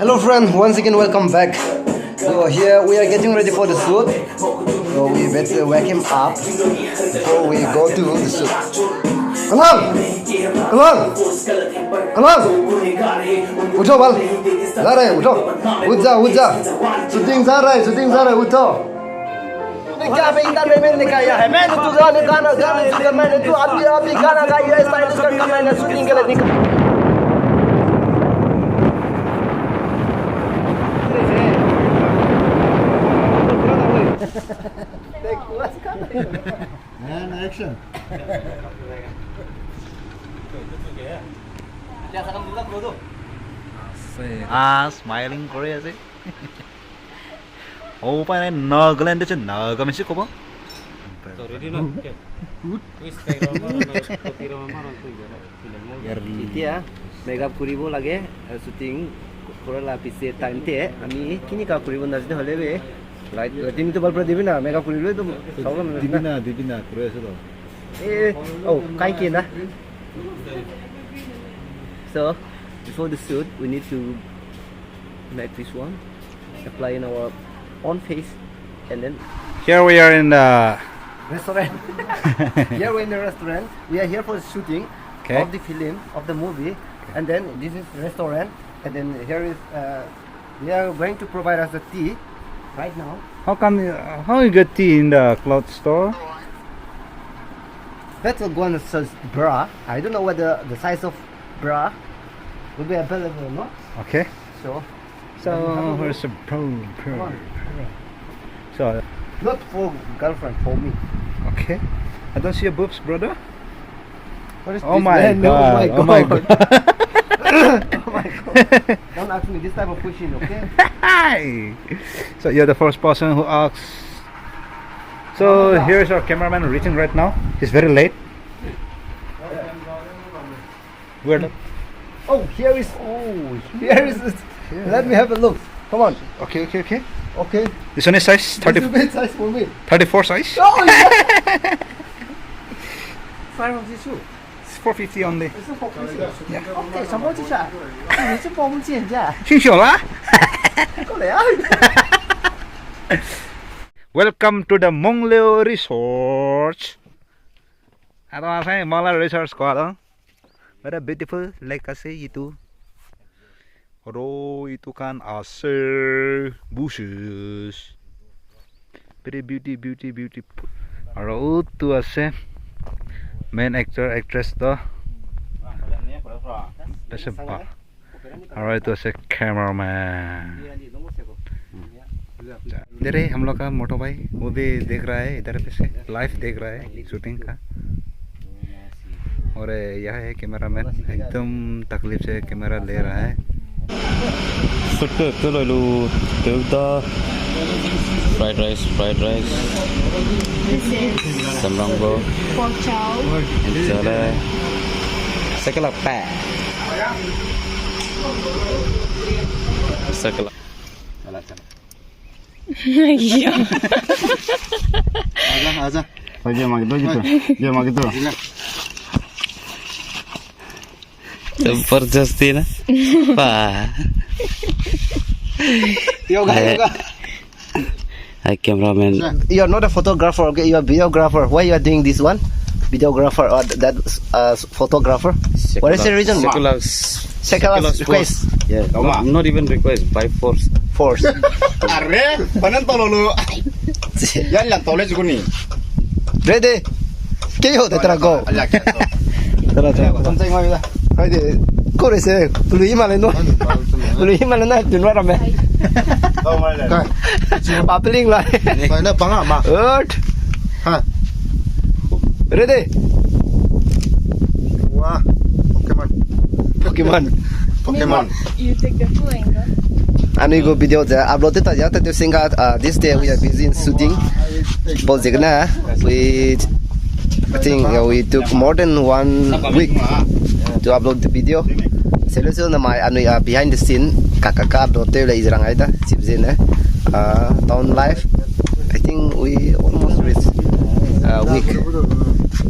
Hello friend, once again welcome back. So here we are getting ready for the shoot. So we better wake him up before we go to the shoot. Come on! Come on! Come on! उठो बल जा रहे उठो उठ जा shooting जा रहा है उठो क्या मैं इधर मैंने गाया है मैंने तो गाना मैंने तो अभी गाना गाया है स्टाइलिश करके मैंने शूटिंग के लिए निकला And action. Smiling Korea sih. Oh, pa này nở cái lên đấy chứ nở cái mình xích không? Itia, makeup kuribo lagi, shooting kurang lapis time te, ami kini kau kuribo nasi dah lewe. Light, ini tu balper divina, makeup kuribo itu sahaja. Divina, Korea sih tu. Oh, kai kena. So, before the shoot, we need to make this one, apply in our own face, and then Here we are in the restaurant. Here we're in the restaurant. We are here for the shooting of the film of the movie, and then this is the restaurant, and then here is they are going to provide us the tea right now. how you get tea in the cloth store? That's one that says bra. I don't know whether the size of bra will be available or not. Okay. So Where's the come on. So Not for girlfriend, for me. okay. I don't see your boobs, brother. What is Oh this, my man? god! Oh my god! Oh my god! Don't ask me this type of question, okay? Hi. So you're the first person who asks. So here's our cameraman reaching right now. He's very late. Where? Oh, here is. It. Let me have a look. Come on. Okay. Okay. This one is size 30, This is big size for me. 34 size. Oh yeah. Size of this shoe. It's 450 only. It's a 450. Yeah. Okay, 什么机啊？你是帮我们剪的？新手啦。过来啊！ Welcome to the Mongleo Resort. Ano sa Mongla Resort ko ano? Very beautiful lake kasi itu. Oro itu kan ase bushes. Very beautiful. Aro itu ase main actor actress to. That's a aro itu ase cameraman. इधर है हम लोग का मोटो भाई वो भी देख रहा है इधर पे से लाइव देख रहा है शूटिंग का और यह है कैमरामैन एकदम तकलीफ से कैमरा ले रहा है Sudah lalu tuh fried rice sambal pork chow jalan sekelap pak sekelap iya Aja. Oh, dia mak itu. जबरदस्ती ना Yoga. Hi cameraman. You are not a photographer, okay? You are a videographer. Why you are doing this one? Videographer or that photographer? What is the reason? Secular request. Yeah, not even request, by force. Force. Arre, panen tololo. Yan lang tole juga nih. Ready? Kayo, tetra go. Tara. Sampai mau ya. Haydi. Korese. Tulu himalen no. Tulu himalen na tunwa rame. Oh my god. Papeling lah. Mana bangga mak. Earth. Ha. Ready? Wah. Pokemon. you take the full angle Ano yung video dyan? Upload ito dyan. Ito singa this day we are busy in shooting. Project na. I think we took more than 1 week to upload the video. Selo na may ano behind the scene upload tayo la izrang ay ta sibzin town life. I think we almost reached a week.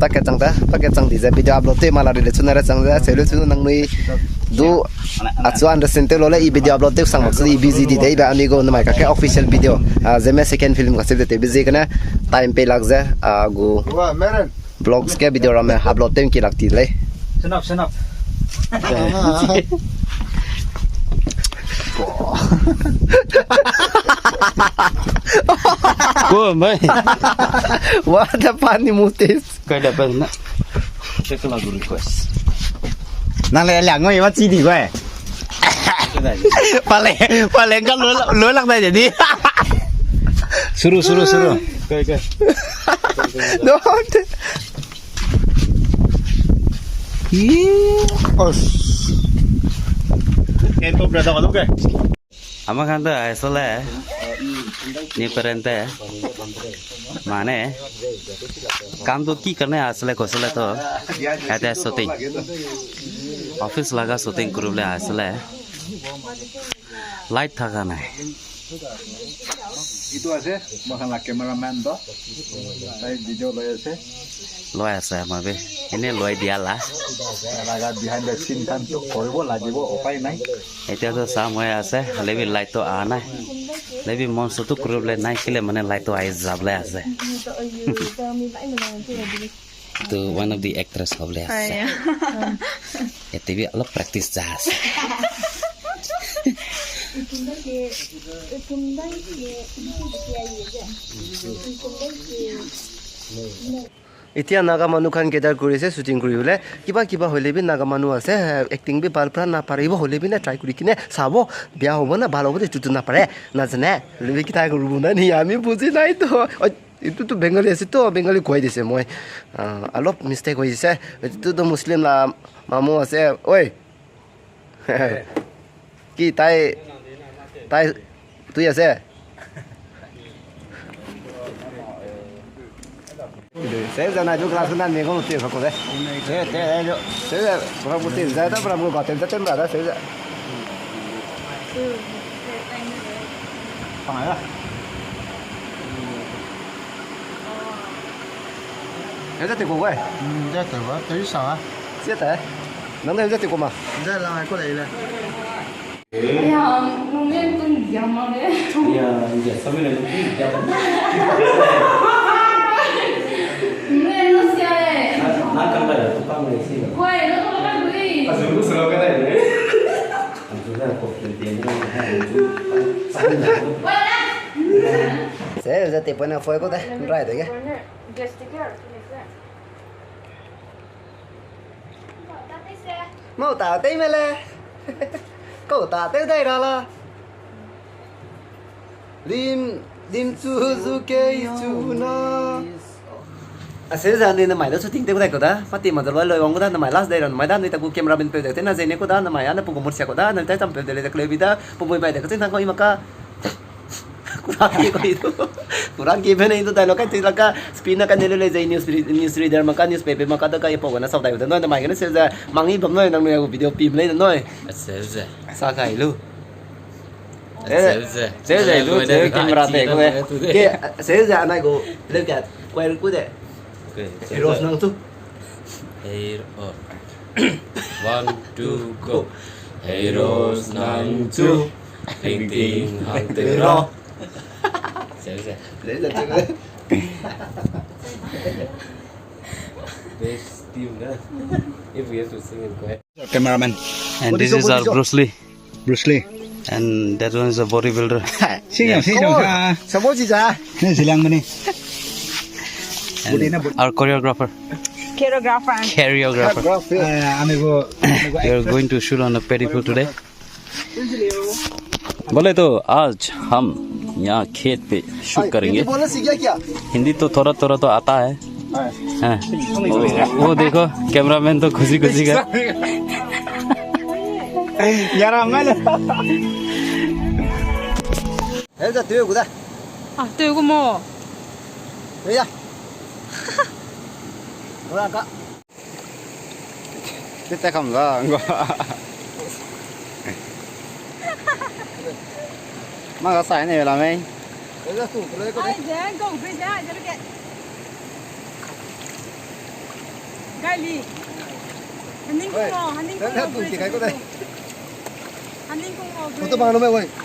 Paketang di video upload tayo malari le chunara changda selo nang may do at so understand te lole i video upload te sang mak i busy di dei ba amigo na mai ka official video Zeme second film ka se te busy kana time pe lag za go vlogs ke video ram upload te ki lagti le Senap. Go, mai. what the funny mutis Kau dapat nak. Check lagu request. Nang le两个有几滴块 paling kan lu lang tadi jadi Suruh. Kau. don't itu berada kalau ke Ama kan tu asal ni perente mana काम तो की करने असले कोसले तो ऐसे shooting office लगा shooting करूँ ले असले लाइट था का नहीं Itu aja, makan lagi cameraman toh. Saya video lo aja. lo ऐसा माबे ini lo ideal lah Laga behind the scene kan tuh, kalau lagi wo opai nai. itu tu sama ऐसे lebih light तो आना lebih monster tu kरूँ ले नहीं के लिए मने light तो आए जब ले ऐसे तो one of the actress of le ऐसे ya tapi lo practice jahas এতিয়া নাগা মানুহ খান কেদাৰ কৰিছে শুটিং কৰিলে কিবা হলে বি নাগা মানুহ আছে এক্টিং বি ভাল পৰা নাপাৰিব হলে বি না ট্ৰাই কৰি কিনে চাব বিয়া হ'ব না ভাল হ'ব এইটো নাপাৰে নাজানে হলে কি ট্ৰাই কৰিব না নি আমি বুজি নাই তো এইটোতো বেংগলী আছে তো বেংগলী কৈ দিছে মই অলপ মিষ্টেক হৈছে এইটোতো মুছলিম মামু আছে ঐ কি তাই তুই আছে sẽ giờ này chúng ta sẽ làm gì có một tiền phải có đấy sẽ là có một tiền ra đó và một gọi tiền rất chân vào đó sẽ là Phải à? thế rất tiền của vậy rất tuyệt vời tới sao á sẽ thế nó đây rất tiền của mà rất là hay có đấy là Ya, mungkin tu zaman ni. ya ya sambil lagi Mungkin lu siapa? nak kan dah tukang ni sih Woi, lu tu kan beli. Azul selalu kan ada Azul dah kok tiền Woi lah. sẽ ra tiền bên nào phơi có đấy right đấy cái Just take care. mau tao tới mày lên cậu ta tới đây đó là lim Suzuki chu nó sẽ ra nên là mày nó xuất hiện tới đây của ta phát tiền mà tôi lời ông của ta là mày last day rồi mày đang đi tập cuộc camera bên phía thế nào gì này của ta là mày ăn được một xe của ta nên tới tầm phía để lấy video bông bông mày để có thể thằng coi mà ca Kurang game na ito tayo kahit sila ka spin na kanila le sa news reader maka newspaper maka da kay po na sa tayo no na may kana sila mangibam no nang video film le no Selza sa kay lu Selza Selza lu te camera te ko ke Selza anay go look at quay ku de heroes nang tu Hero 1 2 go Heroes nang tu Ting ting hang tero Selza Best team dah if we have to sing in choir Cameraman. and this is our Bruce Lee Bruce Lee. and that one is a bodybuilder Sino sa? sa mo si sa Ni silang mani. and our choreographer Amigo. we are going to shoot on a pedicure today बोले तो आज हम यहाँ खेत पे shoot करेंगे बोला सीखा क्या हिंदी तो थोड़ा थोड़ा तो आता है हाँ। वो देखो कैमरामैन तो खुशी खुशी का Yaran mana? em ra tiêu của ta Ah, tu aku mau. đây ra ra cả tiếp theo không có mà có sai này làm anh đây ra tủ lấy có đấy Jangan kau kerja, jangan kat. Gali. Hening Oi, kau, hening đây ra tủ chỉ cái có đây 한인 공업. Foto bang ano may